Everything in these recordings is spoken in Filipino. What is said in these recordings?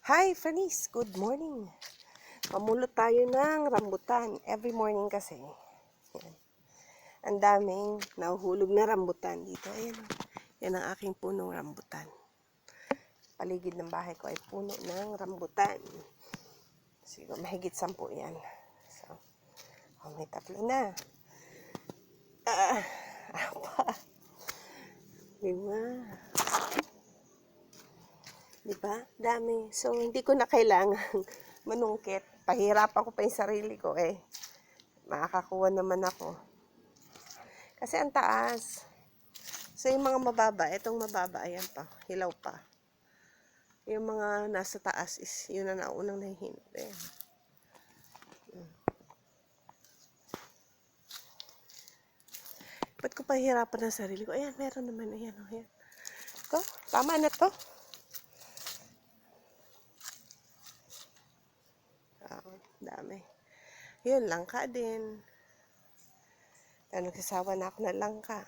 Hi, Feliz! Good morning! Mamulot tayo ng rambutan. Every morning kasi. Yan. Ang daming nahuhulog na rambutan dito. Ayan. Yan ang aking punong rambutan. Paligid ng bahay ko ay puno ng rambutan. Siguro mahigit 10 yan. So, may 3 na. Apa. 5. Diba? Dami. So, hindi ko na kailangan manungkit. Pahirapan ko pa yung sarili ko eh. Makakakuha naman ako. Kasi ang taas. So, yung mga mababa, itong mababa, ayan pa. Hilaw pa. Yung mga nasa taas is yun na naunang nahihinto. Ayan. Ba't ko pahirapan ang sarili ko? Ayan, meron naman. Ayan, ayan. Ito, tama na to. Dami. Yun, langka din. Nagsasawa na ako ng langka.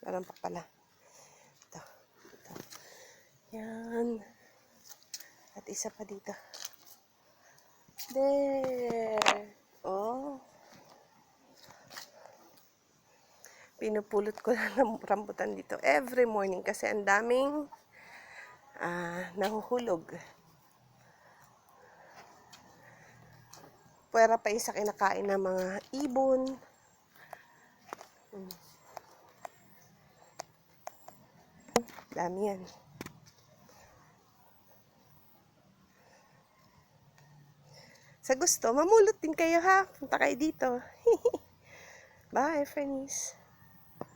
Meron pa pala. Ito. Ito. Yan. At isa pa dito. There. Oh. Pinupulot ko na ng rambutan dito every morning kasi ang daming nahuhulog. Pwera pa isa kinakain ng mga ibon. Dami yan. Sa gusto, mamulot din kayo ha. Punta kayo dito. Bye, friends.